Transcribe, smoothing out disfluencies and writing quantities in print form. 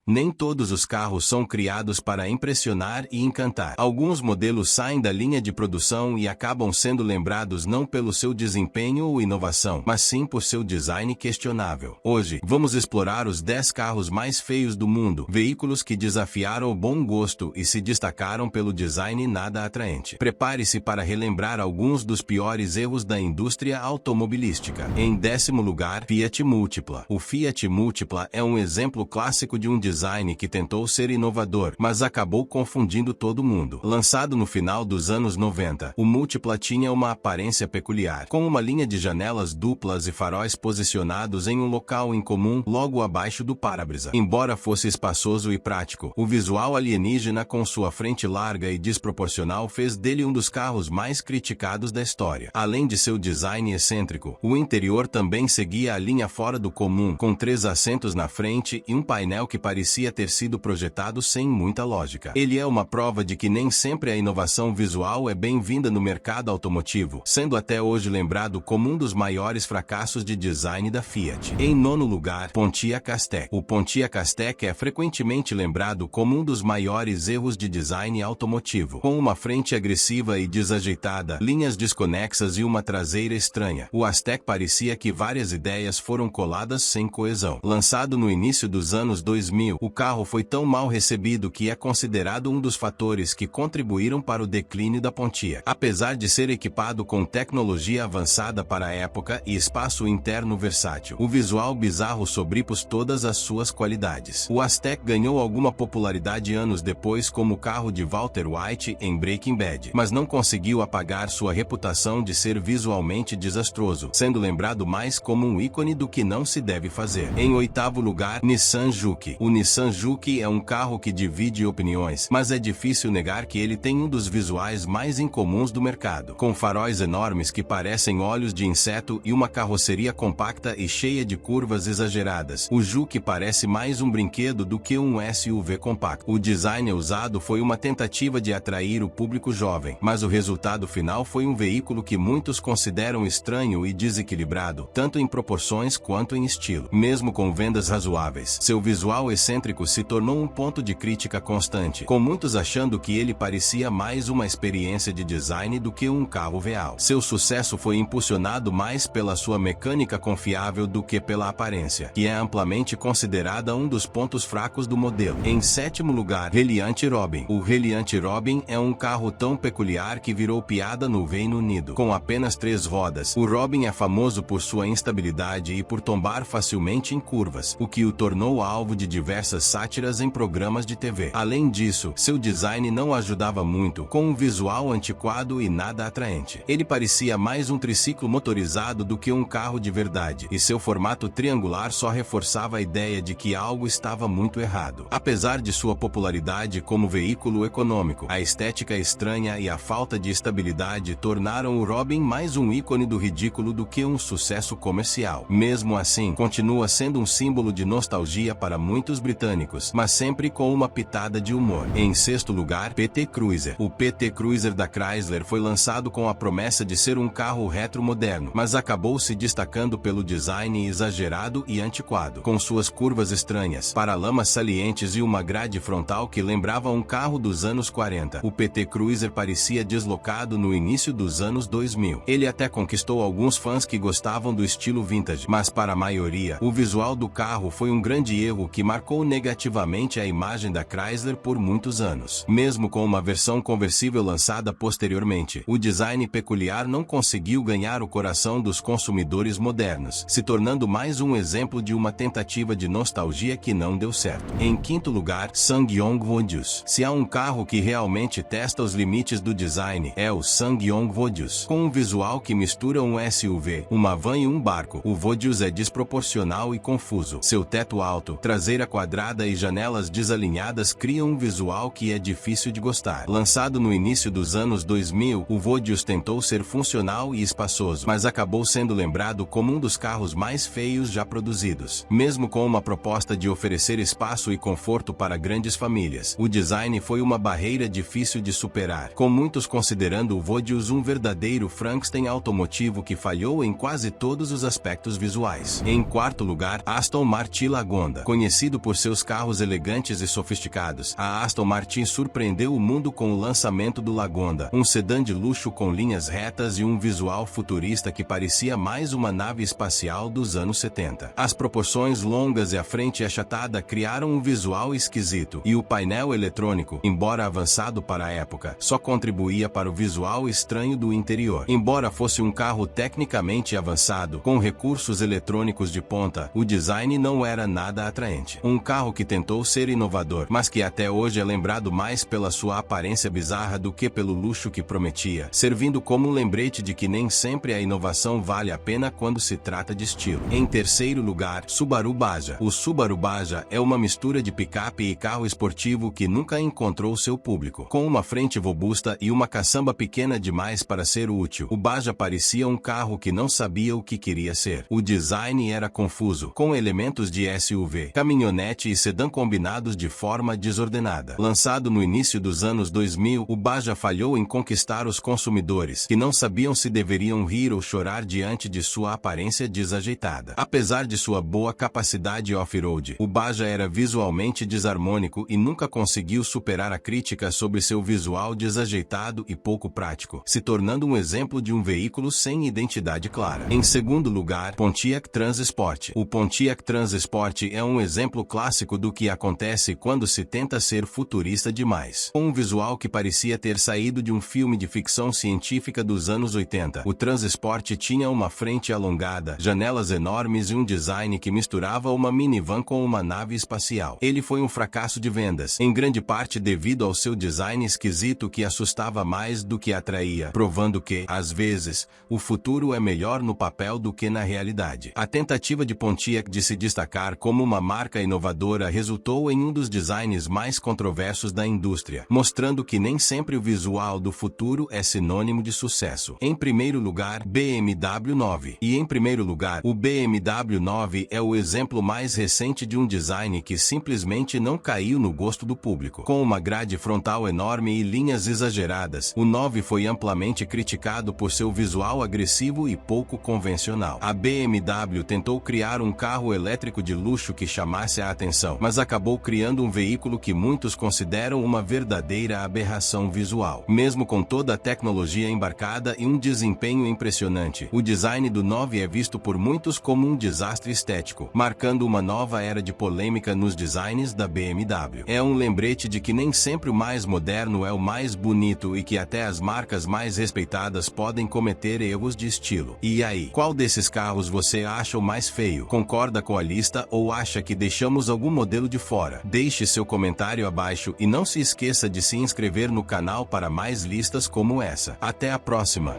Nem todos os carros são criados para impressionar e encantar. Alguns modelos saem da linha de produção e acabam sendo lembrados não pelo seu desempenho ou inovação, mas sim por seu design questionável. Hoje, vamos explorar os 10 carros mais feios do mundo, veículos que desafiaram o bom gosto e se destacaram pelo design nada atraente. Prepare-se para relembrar alguns dos piores erros da indústria automobilística. Em 10º lugar, Fiat Multipla. O Fiat Multipla é um exemplo clássico de um design que tentou ser inovador, mas acabou confundindo todo mundo. Lançado no final dos anos 90, o Multipla tinha uma aparência peculiar, com uma linha de janelas duplas e faróis posicionados em um local incomum logo abaixo do para-brisa. Embora fosse espaçoso e prático, o visual alienígena com sua frente larga e desproporcional fez dele um dos carros mais criticados da história. Além de seu design excêntrico, o interior também seguia a linha fora do comum, com 3 assentos na frente e um painel que parecia ter sido projetado sem muita lógica. Ele é uma prova de que nem sempre a inovação visual é bem-vinda no mercado automotivo, sendo até hoje lembrado como um dos maiores fracassos de design da Fiat. Em 9º lugar, Pontiac Aztek. O Pontiac Aztek é frequentemente lembrado como um dos maiores erros de design automotivo. Com uma frente agressiva e desajeitada, linhas desconexas e uma traseira estranha, o Aztek parecia que várias ideias foram coladas sem coesão. Lançado no início dos anos 2000, o carro foi tão mal recebido que é considerado um dos fatores que contribuíram para o declínio da Pontiac. Apesar de ser equipado com tecnologia avançada para a época e espaço interno versátil, o visual bizarro sobrepôs todas as suas qualidades. O Aztek ganhou alguma popularidade anos depois como carro de Walter White em Breaking Bad, mas não conseguiu apagar sua reputação de ser visualmente desastroso, sendo lembrado mais como um ícone do que não se deve fazer. Em 8º lugar, Nissan Juke. O Nissan Juke é um carro que divide opiniões, mas é difícil negar que ele tem um dos visuais mais incomuns do mercado. Com faróis enormes que parecem olhos de inseto e uma carroceria compacta e cheia de curvas exageradas, o Juke parece mais um brinquedo do que um SUV compacto. O design usado foi uma tentativa de atrair o público jovem, mas o resultado final foi um veículo que muitos consideram estranho e desequilibrado, tanto em proporções quanto em estilo. Mesmo com vendas razoáveis, seu visual excêntrico se tornou um ponto de crítica constante, com muitos achando que ele parecia mais uma experiência de design do que um carro real. Seu sucesso foi impulsionado mais pela sua mecânica confiável do que pela aparência, que é amplamente considerada um dos pontos fracos do modelo. Em 7º lugar, Reliant Robin. O Reliant Robin é um carro tão peculiar que virou piada no Reino Unido. Com apenas 3 rodas, o Robin é famoso por sua instabilidade e por tombar facilmente em curvas, o que o tornou alvo de diversas sátiras em programas de TV. Além disso, seu design não ajudava muito, com um visual antiquado e nada atraente. Ele parecia mais um triciclo motorizado do que um carro de verdade, e seu formato triangular só reforçava a ideia de que algo estava muito errado. Apesar de sua popularidade como veículo econômico, a estética estranha e a falta de estabilidade tornaram o Robin mais um ícone do ridículo do que um sucesso comercial. Mesmo assim, continua sendo um símbolo de nostalgia para muitos britânicos, mas sempre com uma pitada de humor. Em 6º lugar, PT Cruiser. O PT Cruiser da Chrysler foi lançado com a promessa de ser um carro retro-moderno, mas acabou se destacando pelo design exagerado e antiquado, com suas curvas estranhas, paralamas salientes e uma grade frontal que lembrava um carro dos anos 40. O PT Cruiser parecia deslocado no início dos anos 2000. Ele até conquistou alguns fãs que gostavam do estilo vintage, mas para a maioria, o visual do carro foi um grande erro que marcou negativamente a imagem da Chrysler por muitos anos. Mesmo com uma versão conversível lançada posteriormente, o design peculiar não conseguiu ganhar o coração dos consumidores modernos, se tornando mais um exemplo de uma tentativa de nostalgia que não deu certo. Em 5º lugar, SsangYong Vodius. Se há um carro que realmente testa os limites do design, é o SsangYong Vodius. Com um visual que mistura um SUV, uma van e um barco, o Vodius é desproporcional e confuso. Seu teto alto, traseira quadrada e janelas desalinhadas criam um visual que é difícil de gostar. Lançado no início dos anos 2000, o Vodius tentou ser funcional e espaçoso, mas acabou sendo lembrado como um dos carros mais feios já produzidos. Mesmo com uma proposta de oferecer espaço e conforto para grandes famílias, o design foi uma barreira difícil de superar, com muitos considerando o Vodius um verdadeiro Frankenstein automotivo que falhou em quase todos os aspectos visuais. Em 4º lugar, Aston Martin Lagonda. Conhecido por por seus carros elegantes e sofisticados, a Aston Martin surpreendeu o mundo com o lançamento do Lagonda, um sedã de luxo com linhas retas e um visual futurista que parecia mais uma nave espacial dos anos 70. As proporções longas e a frente achatada criaram um visual esquisito, e o painel eletrônico, embora avançado para a época, só contribuía para o visual estranho do interior. Embora fosse um carro tecnicamente avançado, com recursos eletrônicos de ponta, o design não era nada atraente. Um carro que tentou ser inovador, mas que até hoje é lembrado mais pela sua aparência bizarra do que pelo luxo que prometia, servindo como um lembrete de que nem sempre a inovação vale a pena quando se trata de estilo. Em terceiro lugar, Subaru Baja. O Subaru Baja é uma mistura de picape e carro esportivo que nunca encontrou seu público. Com uma frente robusta e uma caçamba pequena demais para ser útil, o Baja parecia um carro que não sabia o que queria ser. O design era confuso, com elementos de SUV, caminhonete e sedã combinados de forma desordenada. Lançado no início dos anos 2000, o Baja falhou em conquistar os consumidores, que não sabiam se deveriam rir ou chorar diante de sua aparência desajeitada. Apesar de sua boa capacidade off-road, o Baja era visualmente desarmônico e nunca conseguiu superar a crítica sobre seu visual desajeitado e pouco prático, se tornando um exemplo de um veículo sem identidade clara. Em segundo lugar, Pontiac Transsport. O Pontiac Transsport é um exemplo clássico do que acontece quando se tenta ser futurista demais. Com um visual que parecia ter saído de um filme de ficção científica dos anos 80, o Transsport tinha uma frente alongada, janelas enormes e um design que misturava uma minivan com uma nave espacial. Ele foi um fracasso de vendas, em grande parte devido ao seu design esquisito que assustava mais do que atraía, provando que, às vezes, o futuro é melhor no papel do que na realidade. A tentativa de Pontiac de se destacar como uma marca inovadora resultou em um dos designs mais controversos da indústria, mostrando que nem sempre o visual do futuro é sinônimo de sucesso. Em primeiro lugar, BMW 9. E em primeiro lugar, o BMW 9 é o exemplo mais recente de um design que simplesmente não caiu no gosto do público. Com uma grade frontal enorme e linhas exageradas, o 9 foi amplamente criticado por seu visual agressivo e pouco convencional. A BMW tentou criar um carro elétrico de luxo que chamasse a atenção, mas acabou criando um veículo que muitos consideram uma verdadeira aberração visual. Mesmo com toda a tecnologia embarcada e um desempenho impressionante, o design do 9 é visto por muitos como um desastre estético, marcando uma nova era de polêmica nos designs da BMW. É um lembrete de que nem sempre o mais moderno é o mais bonito e que até as marcas mais respeitadas podem cometer erros de estilo. E aí, qual desses carros você acha o mais feio? Concorda com a lista ou acha que deixamos algum modelo de fora? Deixe seu comentário abaixo e não se esqueça de se inscrever no canal para mais listas como essa. Até a próxima!